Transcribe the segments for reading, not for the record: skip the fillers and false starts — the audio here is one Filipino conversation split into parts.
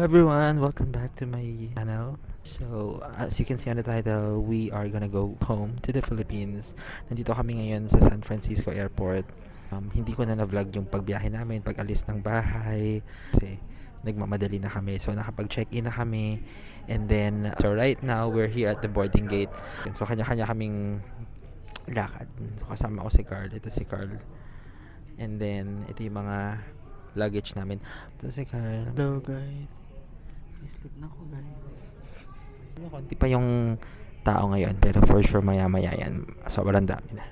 Hello everyone, welcome back to my channel. So, as you can see on the title, we are gonna go home to the Philippines. Nandito kami ngayon sa San Francisco Airport. Hindi ko na na-vlog yung pagbiyahe namin, pag-alis ng bahay. Kasi nagmamadali na kami. So, nakapag-check-in na kami. And then, so right now, we're here at the boarding gate. So, kanya-kanya kaming lakad. So, kasama ko si Carl. Ito si Carl. And then, ito yung mga luggage namin. Ito si Carl. Hello guys. Sleep na ako guys. Konti pa yung tao ngayon, pero for sure maya-maya yan. Sobrang dami na.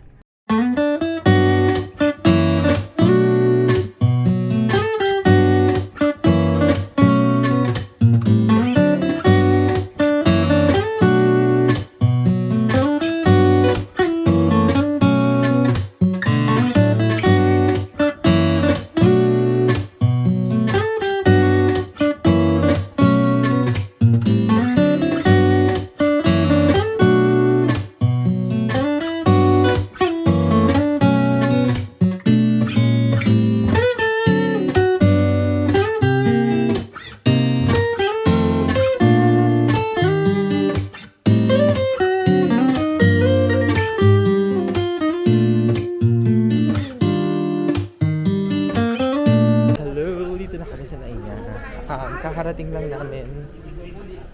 Kakarating lang namin,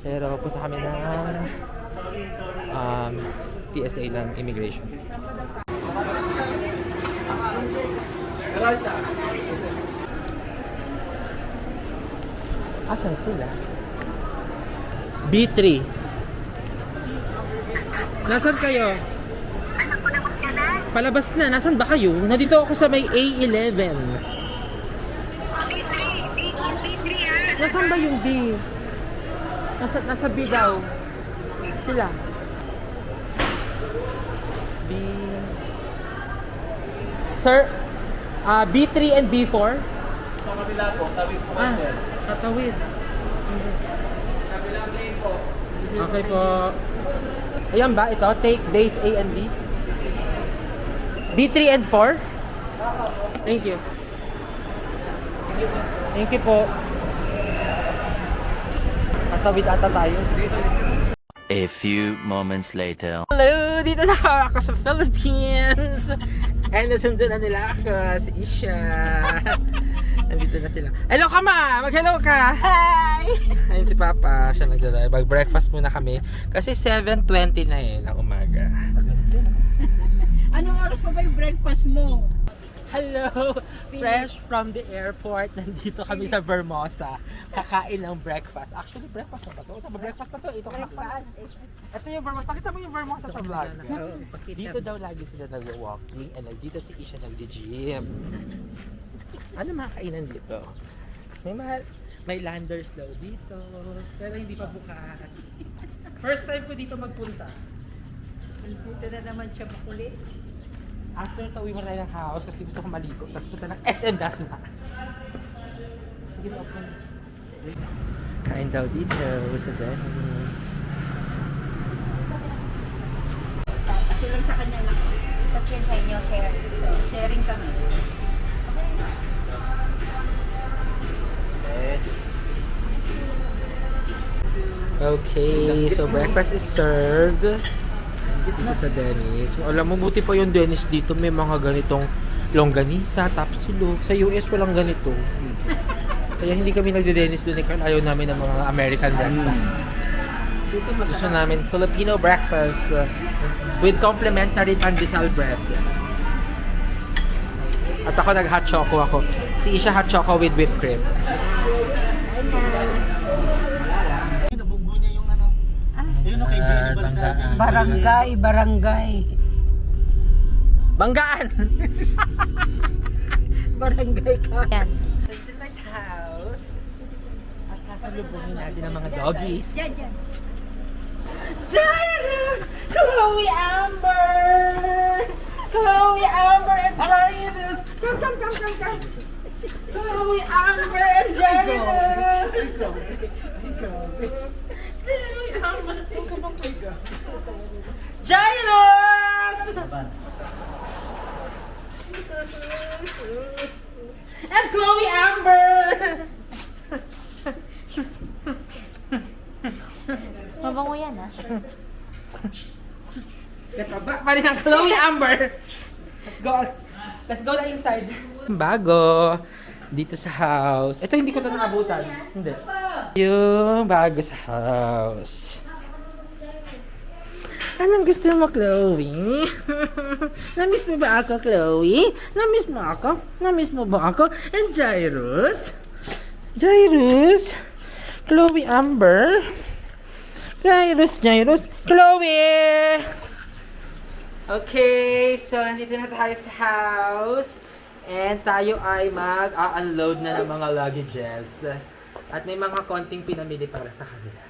pero punta kami ng TSA ng immigration. Asan sila? B3. Nasaan kayo? Palabas na. Nasaan ba kayo? Nandito ako sa may A11. Nasaan ba yung B? Nasa B daw. Sila. B. Sir, B3 and B4? Sa kabila po, tawid po kayo, sir. Tatawid. Kabilang lane po. Okay po. Ayan ba? Ito, take base A and B? B3 and 4? Thank you. Thank you po. Tatawid ata tayo. A few moments later. Hello! Dito na ako sa Philippines! And nasundo na nila ako, si Isha. Nandito na sila. Hello ka ma! Mag-hello ka! Hi! Ayun si Papa, siya nagdala. Mag-breakfast muna kami. Kasi 7:20 na ng umaga. Anong oras pa ba yung breakfast mo? Hello! Fresh from the airport. Nandito kami sa Vermosa. Kakain ng breakfast. Actually, breakfast na ba ito? Tama, breakfast pa ito. Ito Ito yung Vermosa. Pakita mo yung Vermosa sa vlog. Dito daw lagi sila nag-walking and dito si Isha nag-gym. Ano mga kainan dito? May landers daw dito. Pero hindi pa bukas. First time ko dito magpunta. Punta na naman siya makulit. After tawi mo tayo ng house kasi gusto ko maligo. Tapos punta ng SM Dasma. Sige na, open. Kain daw dito sa Dennis. Kasi lang sa kanya lang. Tapos yan sa inyo, share. Sharing kami. Okay, so breakfast is served. Dito sa Dennis. Alam mo, buti pa yung Dennis dito. May mga ganitong longganisa, tapsulog. Sa US walang ganito. Kaya hindi kami nagde-Dennis doon. Ayaw namin ng mga American breakfast. Gusto namin Filipino breakfast with complimentary pandesal bread. At ako nag-hot choco ako. Si Isha hot choco with whipped cream. Nabunggo niya yung ano. Yun o kay Jennifer sa akin. Barangay. Banggaan! Barangay ka. So, ito na sa house. At sasalubungin natin ang mga doggies. Yan. Jairus! Chloe Amber! Chloe Amber and Jairus! Come! Chloe Amber and Jairus! Chloe Amber! Jairus! And Chloe Amber! yan, ha? Kataba pa rin ang Chloe Amber. Let's go na inside. Bago. Dito sa house. Ito hindi ko ito nakabutan. Hindi. Yung bago sa house. Anong gusto mo, Chloe? Namiss mo ba ako, Chloe? Namiss mo ako? Namiss mo ba ako? And Jairus? Jairus? Chloe Amber? Jairus? Chloe! Okay, so nandito na tayo sa house. And tayo ay mag-unload na ng mga luggages. At may mga konting pinamili para sa kanila.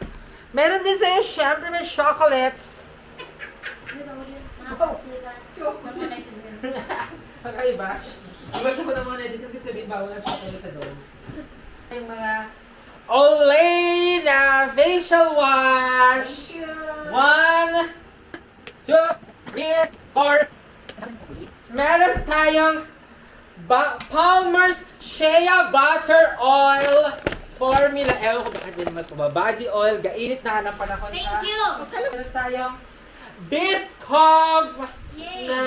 Meron din sa'yo, syempre may chocolates. Pagka-ibash. Ibash ako ng mga netizen kasi sabihin bawal ang chocolate sa dogs. Yung mga Olay na facial wash. 1, 2, 3, 4. Meron tayong Palmer's Shea Butter Oil Formula. Ewan ko bakit din naman ito ba. Body oil, gainit na ng panahon. Thank you! Meron tayong Biscoff na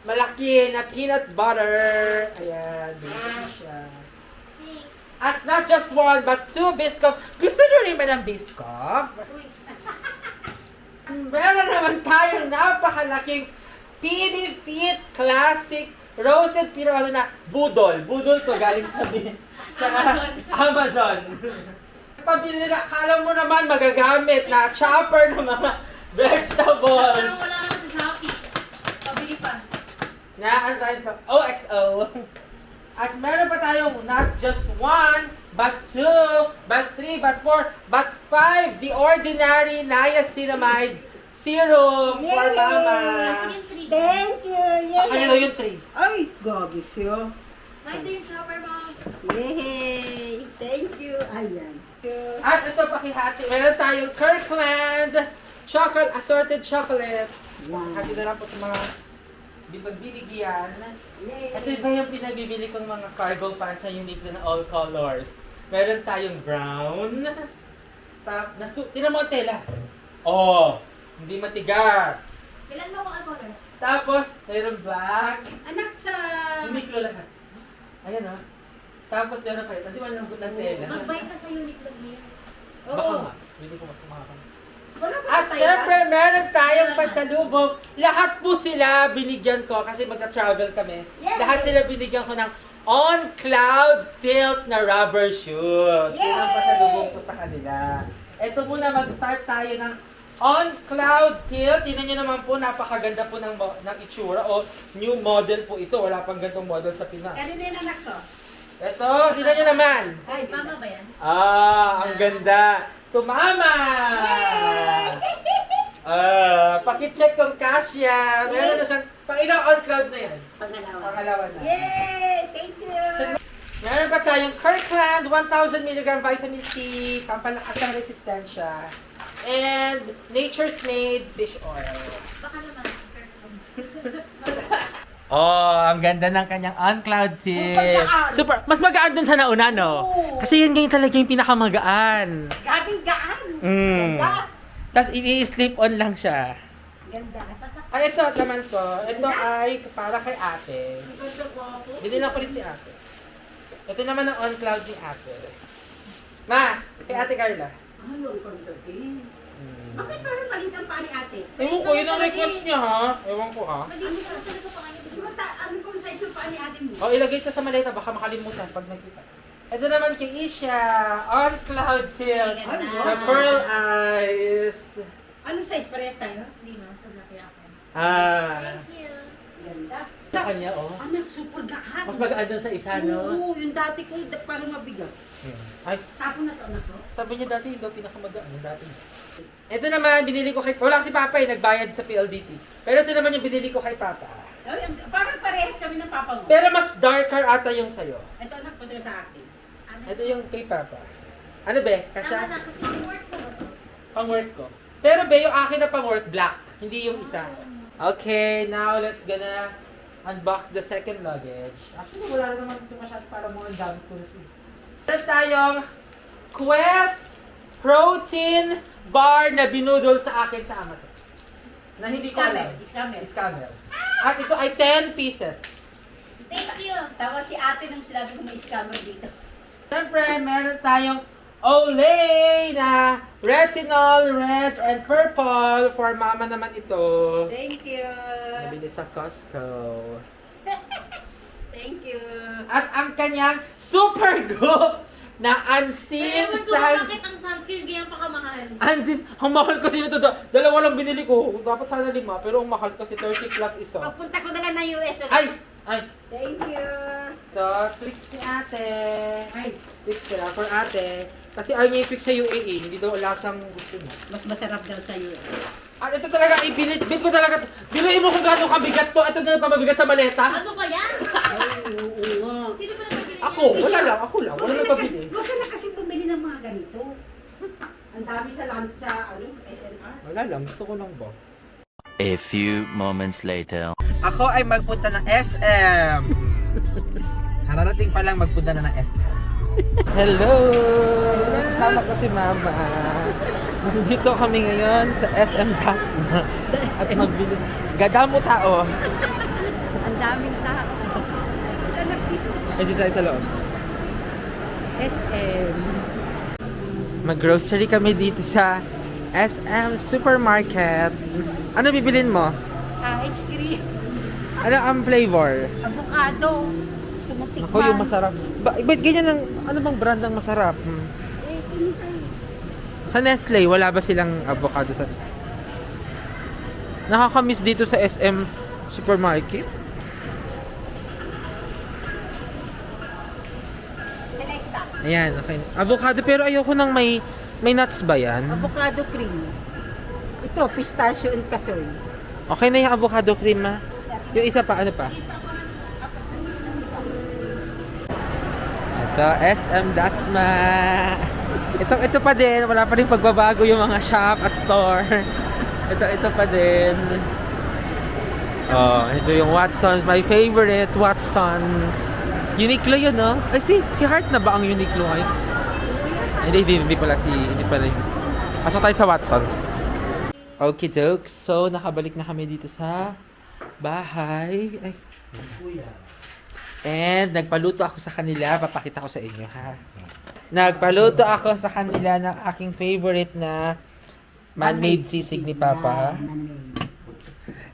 malaki na peanut butter. Ayan, dito siya. At not just 1, but 2 Biscoff. Gusto nyo rin ba ng Biscoff? Meron naman tayong napakalaking PB Fit Classic Roasted Peanut Butter na budol. Budol to galing sa Amazon. Pabili na, akala mo naman magagamit na chopper ng mga vegetables. Parang wala naman sa Shopee. Pabili pa. Na, ano tayo ito? OXO. At meron pa tayong not just 1, but 2, but 3, but 4, but 5. The Ordinary Niacinamide Serum for Yay! Mama. Yung 3. Thank you! Yay! Kaya yung 3. Ay, gabi siya. Ito yung shopper mo. Yay! Thank you! Ayan. At ito pakihati. Meron tayong Kirkland assorted chocolates. Wow. Hati na lang po sa mga pagbibigyan. Yay! Ito ba yung pinabibili kong mga cargo pants na unique na all colors? Meron tayong brown. Tinan mo ang tela. Oh, hindi matigas. Kailan mo ako colors? Tapos, meron black. Anak sa... Uniqlo lahat. Ayan o. Tapos meron pa ito. Di ba lambot ng tela? Mag-buy ka sa Uniqlo niya. Baka Oo. nga. Bili ko mas mga kan. Wala ba At tayo? syempre, meron tayong pasalubong. Lahat po sila binigyan ko kasi magta-travel kami. Yay! Lahat sila binigyan ko ng On Cloud Tilt na rubber shoes. Yun ang Yay! pasalubong ko sa kanila. Ito muna, mag-start tayo ng On Cloud Tilt. Tingnan nyo naman po, napakaganda po ng itsura. O, new model po ito. Wala pang gantong model sa Pinas. Kanina yung anak ko. Ito, tingnan nyo naman. Ay, Mama ba yan? Ang ganda. Tumama! Pakicheck kung kasya. Meron na siyang, pang ilang on cloud na yan? Pangalawa. Pangalawa na. Yay! Thank you! Meron pa tayong Kirkland 1000 mg vitamin C, pampalakas ng resistensya. And Nature's Made fish oil. Baka naman. Oh, ang ganda ng kanyang on-cloud seal. Super gaan. Super, mas magaan dun sa nauna, no? Oo. Kasi yun ngayon talaga yung pinakamagaan. Gabing gaan! Mm. Ganda! Tapos i-slip on lang siya. Ganda. Ay, ito naman ko. Ito ay para kay ate. Binilang ko rin si ate. Ito naman ang on-cloud ni ate. Ma, kay ate Carla. Ano ang konti? Bakit parang palitan pa ni ate? Ewan ko, yun ang request niya ha. Ewan ko ha. Malinis ka talaga pa kayo. Di ba ano pong size yung pa ni ate mo? O, ilagay ito sa maleta. Baka makalimutan pag nakita. Ito naman kay Isha. On-cloud tilt. Ay, The pearl eyes. Anong size? Parehas tayo? Hindi mo, sa laki ako. Ah. Thank you. Ganda. Sa kanya, oh. Anak, super gaan. Mas magaan dun sa isa, no? Oo, yung dati ko parang mabigat. Ay, Tapon na to, anak ko. sabi niya dati, yung daw pinakamagaan. Yung dati. Ito naman, binili ko kay... Wala si Papa eh, nagbayad sa PLDT. Pero ito naman yung binili ko kay Papa. Ay, parang parehas kami ng papa mo. Pero mas darker ata yung sa'yo. Ito anak ko sa akin. Ito yung kay Papa. Ano be? Tama Kasya? na, kasi yung work ko ba ito? Pang-work ko. Pero be, yung akin na pang-work, black. Hindi yung isa. Okay, now let's gonna unbox the second luggage. Actually, wala na naman ito masyado para mo ang dami ko na ito. Meron tayong Quest Protein bar na binudol sa akin sa Amazon. Na hindi ko alam. Scammer. Scammer. At ito ay 10 pieces. Thank you. Tapos si ate nung sinabi ko may scammer dito. Siyempre, meron tayong Olay na retinol, red, and purple. For mama naman ito. Thank you. Nabili sa Costco. Thank you. At ang kanyang super good na unseen Ewan ko bakit ang sunscreen ganyan pa kamahal. Unseen. Ang mahal kasi nito. Dalawa lang binili ko. Dapat sana 5. Pero ang mahal kasi 30 plus isa. Pagpunta ko na lang ng US ulit. Ay! Ay! Thank you. Ito, tricks ni ate. Ay, Tricks nila for ate. Kasi ayaw niya i-fix sa UAE. Hindi daw lasang gusto niya. mas masarap daw sa US. At ito talaga, ibinit ko talaga. Biluin mo kung gaano kabigat to. Ito na papabigat sa maleta. Ano ba yan? Ay, oo nga. Sino ba nabibili Ako, wala lang. Ako lang. Wala nang pabili. Huwag ka na kasi bumili ng mga ganito. Ang dami sa SNR. Wala lang. Gusto ko lang ba? A few moments later. Ako ay magpunta ng SM. Kararating pa lang magpunta na ng SM. Hello! Kasama ko si Mama. Nandito kami ngayon sa SM Dasma. At magbili. Gadamo tao. Ang daming tao. Anak dito. Ay, dito tayo sa loob. SM. Mag-grocery kami dito sa SM Supermarket. Ano bibilin mo? Ice cream. Ano ang flavor? Avocado. Sumutikman. Ako yung masarap. Ba't ganyan ang, ano bang brand ang masarap? Sa Nestle, wala ba silang avocado sa... Nakakamiss dito sa SM Supermarket. Selecta. Ayan, okay. Avocado, pero ayoko nang may nuts ba yan? Avocado cream. Ito, pistachio and kasoy. Okay na yung avocado cream, ma. Yung isa pa, ano pa? Ito, SM Dasma. Ito pa din, wala pa rin pagbabago yung mga shop at store. Ito pa din. Oh, ito yung Watsons, my favorite Watsons. Uniqlo yun, no? Ay, si Heart na ba ang Uniqlo ngayon? Hindi pala yun. Pasok tayo sa Watsons. Okay, jokes. So, nakabalik na kami dito sa bahay. Ay. And nagpaluto ako sa kanila. Papakita ko sa inyo, ha? Nagpaluto ako sa kanila ng aking favorite na man-made sisig ni Papa.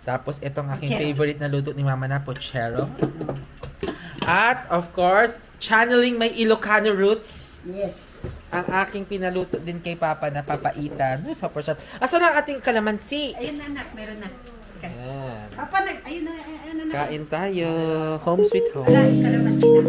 Tapos, itong aking favorite na luto ni Mama na, pochero. At, of course, channeling my Ilocano roots. Yes. Ang aking pinaluto din kay Papa na papaitan. Super sarap. Asan ang ating kalamansi? Ayun na anak, meron na. Ayan. Papa, ayun na. Kain tayo. Home sweet home. Wala, kalamansi na.